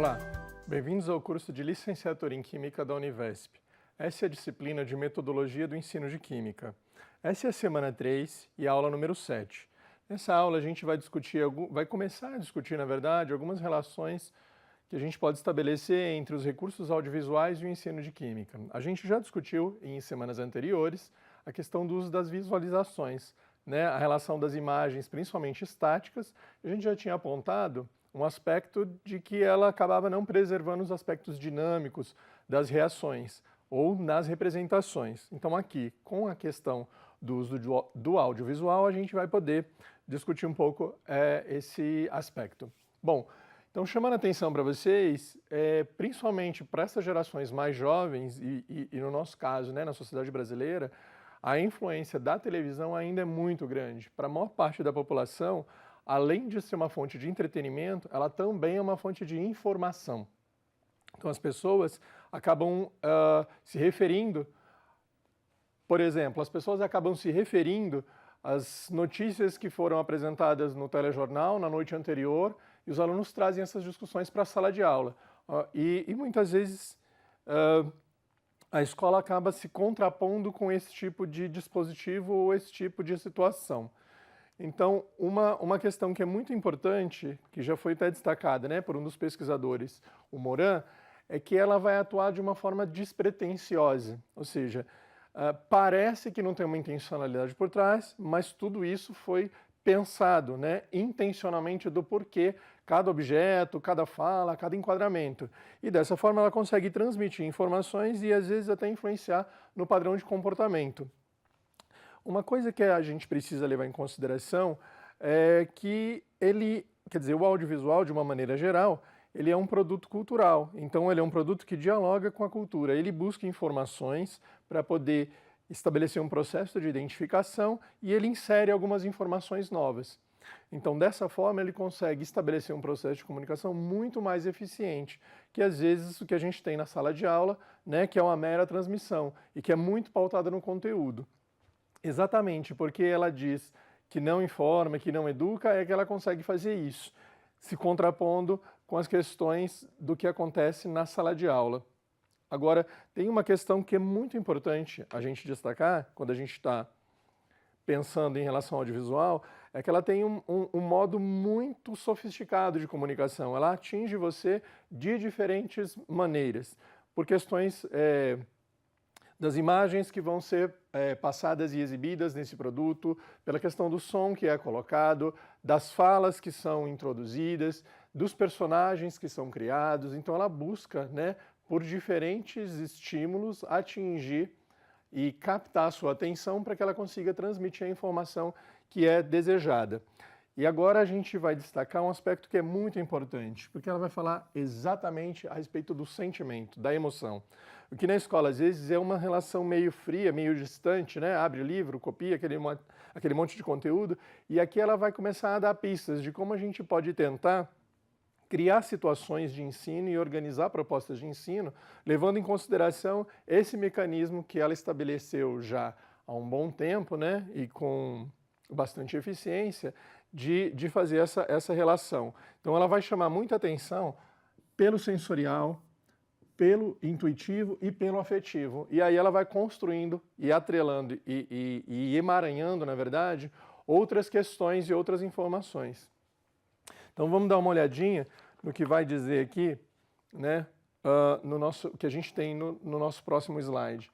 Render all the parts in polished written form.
Olá, bem-vindos ao curso de Licenciatura em Química da Univesp. Essa é a disciplina de Metodologia do Ensino de Química. Essa é a semana 3 e a aula número 7. Nessa aula a gente vai começar a discutir, na verdade, algumas relações que a gente pode estabelecer entre os recursos audiovisuais e o ensino de Química. A gente já discutiu em semanas anteriores a questão do uso das visualizações, né? A relação das imagens, principalmente estáticas. A gente já tinha apontado um aspecto de que ela acabava não preservando os aspectos dinâmicos das reações ou nas representações. Então aqui, com a questão do uso do audiovisual, a gente vai poder discutir um pouco esse aspecto. Bom, então chamando a atenção para vocês, principalmente para essas gerações mais jovens e no nosso caso, né, na sociedade brasileira, a influência da televisão ainda é muito grande. Para a maior parte da população, além de ser uma fonte de entretenimento, ela também é uma fonte de informação. Então as pessoas acabam se referindo, por exemplo, as pessoas acabam se referindo às notícias que foram apresentadas no telejornal na noite anterior e os alunos trazem essas discussões para a sala de aula. E muitas vezes a escola acaba se contrapondo com esse tipo de dispositivo ou esse tipo de situação. Então, uma questão que é muito importante, que já foi até destacada, né, por um dos pesquisadores, o Moran, é que ela vai atuar de uma forma despretensiosa, ou seja, parece que não tem uma intencionalidade por trás, mas tudo isso foi pensado, né, intencionalmente do porquê cada objeto, cada fala, cada enquadramento. E dessa forma ela consegue transmitir informações e às vezes até influenciar no padrão de comportamento. Uma coisa que a gente precisa levar em consideração é que o audiovisual, de uma maneira geral, ele é um produto cultural. Então, ele é um produto que dialoga com a cultura. Ele busca informações para poder estabelecer um processo de identificação e ele insere algumas informações novas. Então, dessa forma, ele consegue estabelecer um processo de comunicação muito mais eficiente, que às vezes o que a gente tem na sala de aula, né, que é uma mera transmissão e que é muito pautada no conteúdo. Exatamente, porque ela diz que não informa, que não educa, é que ela consegue fazer isso, se contrapondo com as questões do que acontece na sala de aula. Agora, tem uma questão que é muito importante a gente destacar, quando a gente está pensando em relação ao audiovisual, é que ela tem um modo muito sofisticado de comunicação. Ela atinge você de diferentes maneiras, por questões das imagens que vão ser passadas e exibidas nesse produto, pela questão do som que é colocado, das falas que são introduzidas, dos personagens que são criados. Então ela busca, né, por diferentes estímulos, atingir e captar a sua atenção para que ela consiga transmitir a informação que é desejada. E agora a gente vai destacar um aspecto que é muito importante, porque ela vai falar exatamente a respeito do sentimento, da emoção. O que na escola, às vezes, é uma relação meio fria, meio distante, né? Abre o livro, copia aquele monte de conteúdo, e aqui ela vai começar a dar pistas de como a gente pode tentar criar situações de ensino e organizar propostas de ensino, levando em consideração esse mecanismo que ela estabeleceu já há um bom tempo, né? E com bastante eficiência, de fazer essa relação. Então ela vai chamar muita atenção pelo sensorial, pelo intuitivo e pelo afetivo. E aí ela vai construindo e atrelando e emaranhando, na verdade, outras questões e outras informações. Então vamos dar uma olhadinha no que vai dizer aqui, né, que a gente tem no nosso próximo slide.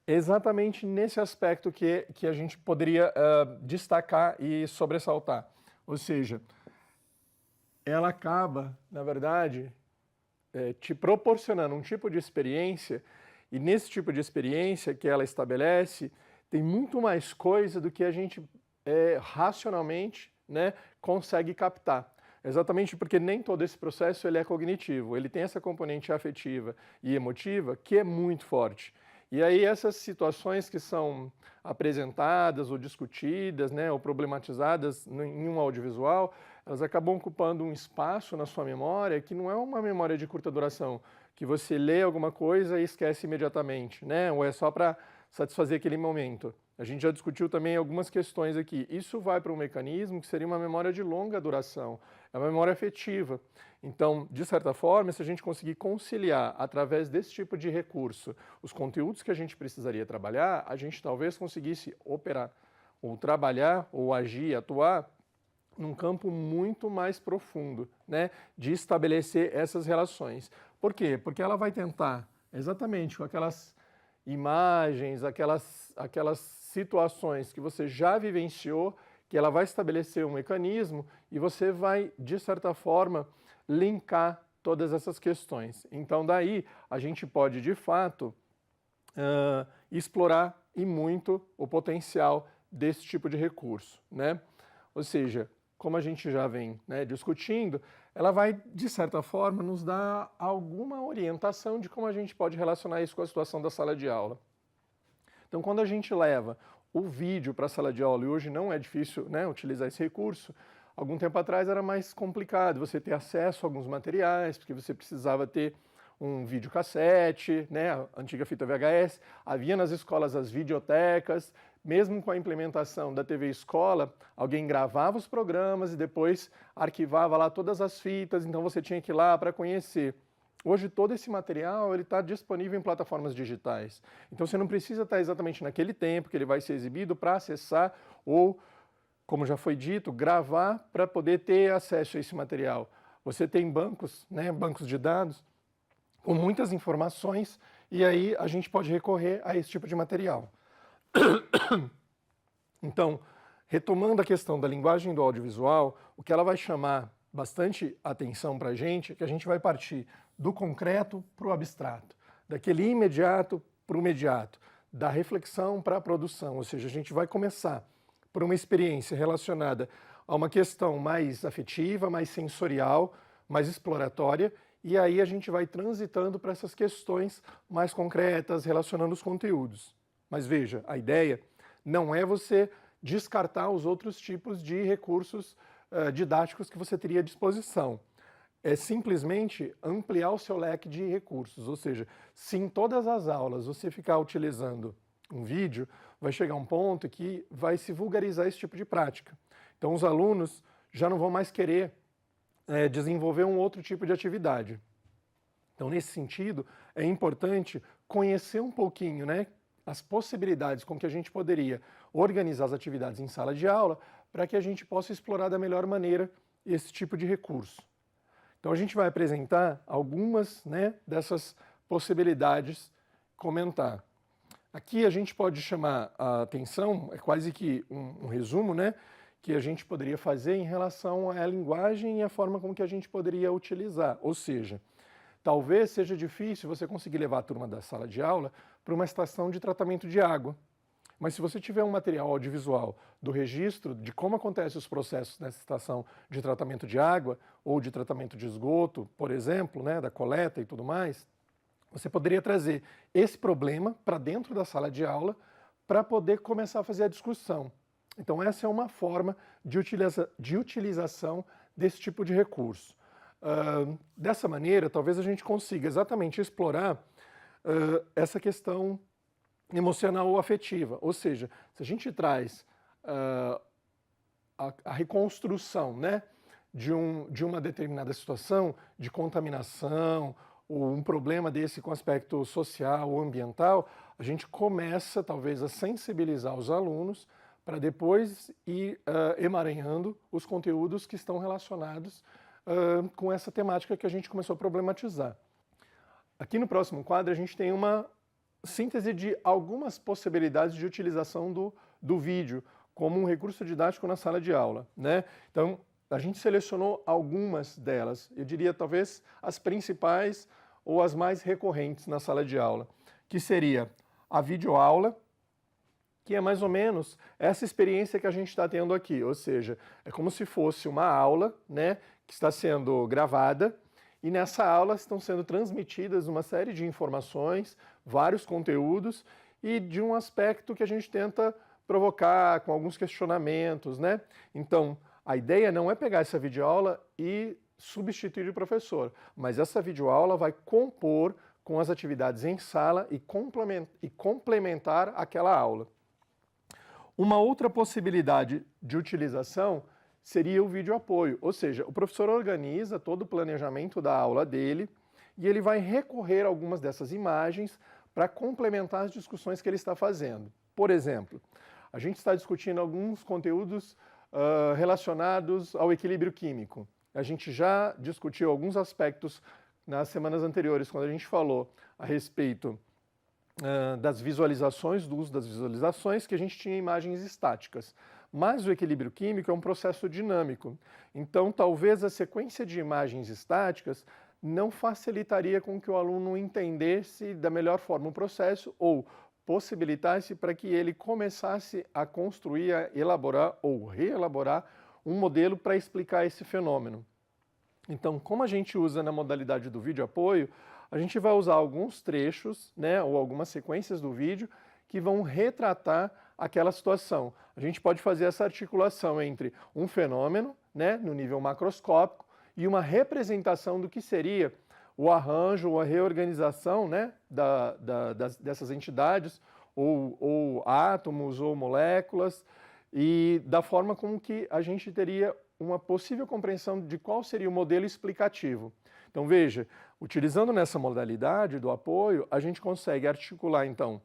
Exatamente nesse aspecto que a gente poderia destacar e sobressaltar. Ou seja, ela acaba, na verdade, te proporcionando um tipo de experiência, e nesse tipo de experiência que ela estabelece, tem muito mais coisa do que a gente racionalmente, né, consegue captar. Exatamente porque nem todo esse processo ele é cognitivo, ele tem essa componente afetiva e emotiva que é muito forte. E aí essas situações que são apresentadas ou discutidas, né, ou problematizadas em um audiovisual, elas acabam ocupando um espaço na sua memória que não é uma memória de curta duração, que você lê alguma coisa e esquece imediatamente, né, ou é só para satisfazer aquele momento. A gente já discutiu também algumas questões aqui. Isso vai para um mecanismo que seria uma memória de longa duração. é uma memória afetiva. Então, de certa forma, se a gente conseguir conciliar através desse tipo de recurso os conteúdos que a gente precisaria trabalhar, a gente talvez conseguisse operar, ou trabalhar, ou agir, atuar num campo muito mais profundo, né, de estabelecer essas relações. Por quê? Porque ela vai tentar, exatamente com aquelas imagens, aquelas situações que você já vivenciou, que ela vai estabelecer um mecanismo e você vai, de certa forma, linkar todas essas questões. Então, daí, a gente pode, de fato, explorar e muito o potencial desse tipo de recurso, né? Ou seja, como a gente já vem, né, discutindo, ela vai, de certa forma, nos dar alguma orientação de como a gente pode relacionar isso com a situação da sala de aula. Então, quando a gente leva o vídeo para a sala de aula, e hoje não é difícil, né, utilizar esse recurso, algum tempo atrás era mais complicado você ter acesso a alguns materiais, porque você precisava ter um videocassete, né, a antiga fita VHS, havia nas escolas as videotecas, mesmo com a implementação da TV Escola, alguém gravava os programas e depois arquivava lá todas as fitas, então você tinha que ir lá para conhecer. Hoje todo esse material está disponível em plataformas digitais, então você não precisa estar exatamente naquele tempo que ele vai ser exibido para acessar ou, como já foi dito, gravar para poder ter acesso a esse material. Você tem bancos, né, bancos de dados, com muitas informações, e aí a gente pode recorrer a esse tipo de material. Então, retomando a questão da linguagem do audiovisual, o que ela vai chamar bastante atenção para a gente é que a gente vai partir do concreto para o abstrato, daquele imediato para o imediato, da reflexão para a produção, ou seja, a gente vai começar por uma experiência relacionada a uma questão mais afetiva, mais sensorial, mais exploratória, e aí a gente vai transitando para essas questões mais concretas, relacionando os conteúdos. Mas veja, a ideia não é você descartar os outros tipos de recursos didáticos que você teria à disposição. É simplesmente ampliar o seu leque de recursos, ou seja, se em todas as aulas você ficar utilizando um vídeo, vai chegar um ponto que vai se vulgarizar esse tipo de prática. Então os alunos já não vão mais querer desenvolver um outro tipo de atividade. Então, nesse sentido, é importante conhecer um pouquinho, né, as possibilidades com que a gente poderia organizar as atividades em sala de aula para que a gente possa explorar da melhor maneira esse tipo de recurso. Então, a gente vai apresentar algumas, né, dessas possibilidades, comentar. Aqui a gente pode chamar a atenção, é quase que um resumo, né, que a gente poderia fazer em relação à linguagem e a forma com que a gente poderia utilizar. Ou seja, talvez seja difícil você conseguir levar a turma da sala de aula para uma estação de tratamento de água. Mas se você tiver um material audiovisual do registro de como acontecem os processos nessa estação de tratamento de água ou de tratamento de esgoto, por exemplo, né, da coleta e tudo mais, você poderia trazer esse problema para dentro da sala de aula para poder começar a fazer a discussão. Então essa é uma forma de utilização desse tipo de recurso. Dessa maneira, talvez a gente consiga exatamente explorar essa questão emocional ou afetiva. Ou seja, se a gente traz a reconstrução, né, de uma determinada situação de contaminação ou um problema desse com aspecto social ou ambiental, a gente começa talvez a sensibilizar os alunos para depois ir emaranhando os conteúdos que estão relacionados com essa temática que a gente começou a problematizar. Aqui no próximo quadro a gente tem uma síntese de algumas possibilidades de utilização do vídeo como um recurso didático na sala de aula, né? Então, a gente selecionou algumas delas, eu diria talvez as principais ou as mais recorrentes na sala de aula, que seria a videoaula, que é mais ou menos essa experiência que a gente está tendo aqui, ou seja, é como se fosse uma aula, né, que está sendo gravada, e nessa aula estão sendo transmitidas uma série de informações, vários conteúdos, e de um aspecto que a gente tenta provocar com alguns questionamentos, né? Então, a ideia não é pegar essa videoaula e substituir o professor, mas essa videoaula vai compor com as atividades em sala e complementar aquela aula. Uma outra possibilidade de utilização seria o vídeo apoio, ou seja, o professor organiza todo o planejamento da aula dele e ele vai recorrer a algumas dessas imagens para complementar as discussões que ele está fazendo. Por exemplo, a gente está discutindo alguns conteúdos relacionados ao equilíbrio químico. A gente já discutiu alguns aspectos nas semanas anteriores, quando a gente falou a respeito das visualizações, do uso das visualizações, que a gente tinha imagens estáticas. Mas o equilíbrio químico é um processo dinâmico. Então, talvez a sequência de imagens estáticas não facilitaria com que o aluno entendesse da melhor forma o processo ou possibilitasse para que ele começasse a construir, a elaborar ou reelaborar um modelo para explicar esse fenômeno. Então, como a gente usa na modalidade do vídeo apoio, a gente vai usar alguns trechos, né, ou algumas sequências do vídeo que vão retratar aquela situação. A gente pode fazer essa articulação entre um fenômeno, né, no nível macroscópico, e uma representação do que seria o arranjo ou a reorganização, né, dessas entidades, ou átomos ou moléculas, e da forma como que a gente teria uma possível compreensão de qual seria o modelo explicativo. Então veja, utilizando nessa modalidade do apoio, a gente consegue articular então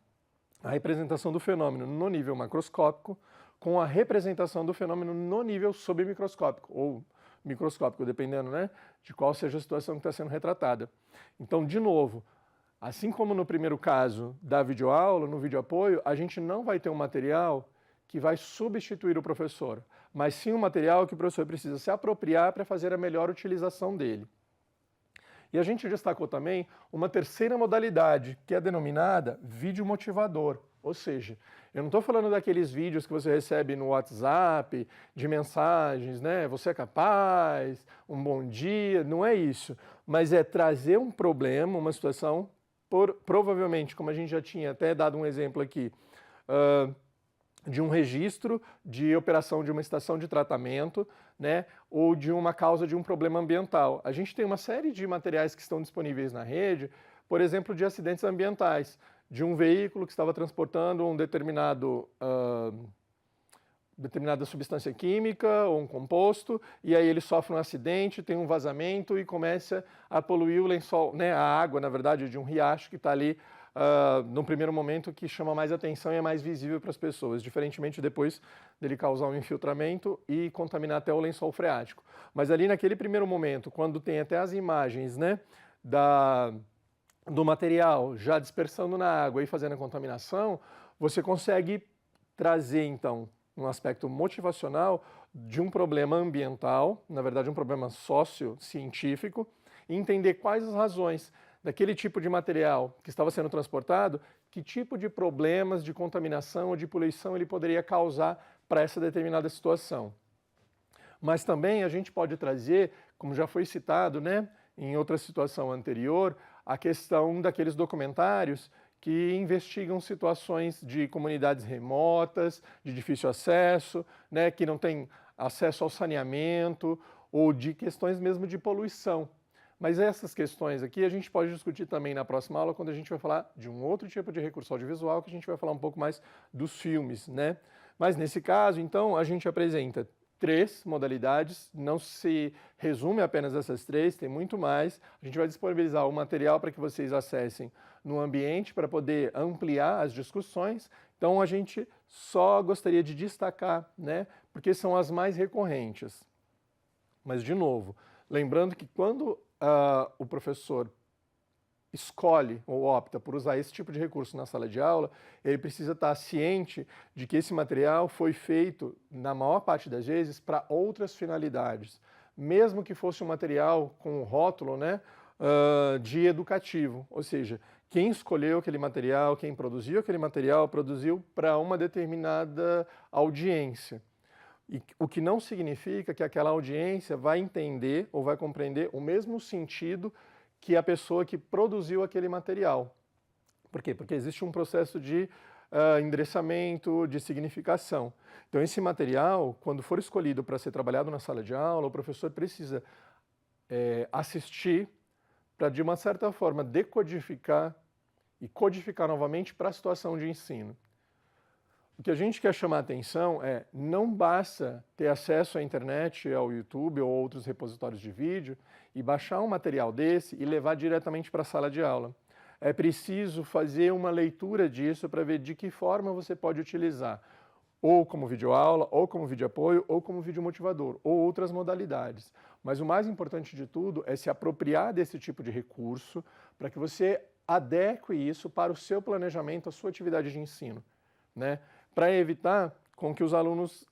a representação do fenômeno no nível macroscópico com a representação do fenômeno no nível submicroscópico, ou microscópico, dependendo, né, de qual seja a situação que está sendo retratada. Então, de novo, assim como no primeiro caso da videoaula, no vídeo apoio, a gente não vai ter um material que vai substituir o professor, mas sim um material que o professor precisa se apropriar para fazer a melhor utilização dele. E a gente destacou também uma terceira modalidade, que é denominada vídeo motivador, ou seja, eu não estou falando daqueles vídeos que você recebe no WhatsApp, de mensagens, né? Você é capaz, um bom dia, não é isso. Mas é trazer um problema, uma situação, provavelmente, como a gente já tinha até dado um exemplo aqui, de um registro de operação de uma estação de tratamento, né, ou de uma causa de um problema ambiental. A gente tem uma série de materiais que estão disponíveis na rede, por exemplo, de acidentes ambientais, de um veículo que estava transportando um determinada substância química ou um composto, e aí ele sofre um acidente, tem um vazamento e começa a poluir o lençol, né, a água, na verdade, de um riacho que está ali num primeiro momento que chama mais atenção e é mais visível para as pessoas, diferentemente depois dele causar um infiltramento e contaminar até o lençol freático. Mas ali naquele primeiro momento, quando tem até as imagens, né, do material já dispersando na água e fazendo a contaminação, você consegue trazer então um aspecto motivacional de um problema ambiental, na verdade um problema sociocientífico, e entender quais as razões daquele tipo de material que estava sendo transportado, que tipo de problemas de contaminação ou de poluição ele poderia causar para essa determinada situação. Mas também a gente pode trazer, como já foi citado, né, em outra situação anterior, a questão daqueles documentários que investigam situações de comunidades remotas, de difícil acesso, né, que não têm acesso ao saneamento, ou de questões mesmo de poluição. Mas essas questões aqui a gente pode discutir também na próxima aula, quando a gente vai falar de um outro tipo de recurso audiovisual, que a gente vai falar um pouco mais dos filmes, né? Mas nesse caso, então, a gente apresenta 3 modalidades, não se resume apenas essas 3, tem muito mais. A gente vai disponibilizar o material para que vocês acessem no ambiente para poder ampliar as discussões. Então, a gente só gostaria de destacar, né? Porque são as mais recorrentes. Mas, de novo, lembrando que quando o professor escolhe ou opta por usar esse tipo de recurso na sala de aula, ele precisa estar ciente de que esse material foi feito, na maior parte das vezes, para outras finalidades. Mesmo que fosse um material com rótulo, né, de educativo, ou seja, quem escolheu aquele material, quem produziu aquele material, produziu para uma determinada audiência. E o que não significa que aquela audiência vai entender ou vai compreender o mesmo sentido que a pessoa que produziu aquele material. Por quê? Porque existe um processo de endereçamento, de significação. Então, esse material, quando for escolhido para ser trabalhado na sala de aula, o professor precisa assistir para, de uma certa forma, decodificar e codificar novamente para a situação de ensino. O que a gente quer chamar a atenção é, não basta ter acesso à internet, ao YouTube ou outros repositórios de vídeo e baixar um material desse e levar diretamente para a sala de aula. É preciso fazer uma leitura disso para ver de que forma você pode utilizar, ou como videoaula, ou como vídeo apoio, ou como vídeo motivador, ou outras modalidades. Mas o mais importante de tudo é se apropriar desse tipo de recurso para que você adeque isso para o seu planejamento, a sua atividade de ensino, né? Para evitar com que os alunos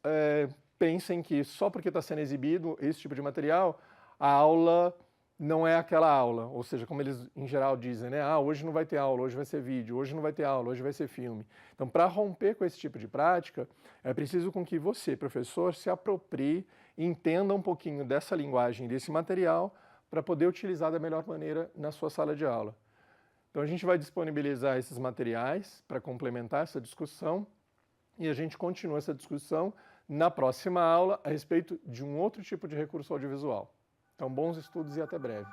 pensem que só porque está sendo exibido esse tipo de material, a aula não é aquela aula, ou seja, como eles em geral dizem, né? Ah, hoje não vai ter aula, hoje vai ser vídeo, hoje não vai ter aula, hoje vai ser filme. Então, para romper com esse tipo de prática, é preciso com que você, professor, se aproprie e entenda um pouquinho dessa linguagem, desse material, para poder utilizar da melhor maneira na sua sala de aula. Então, a gente vai disponibilizar esses materiais para complementar essa discussão e a gente continua essa discussão na próxima aula a respeito de um outro tipo de recurso audiovisual. Então, bons estudos e até breve.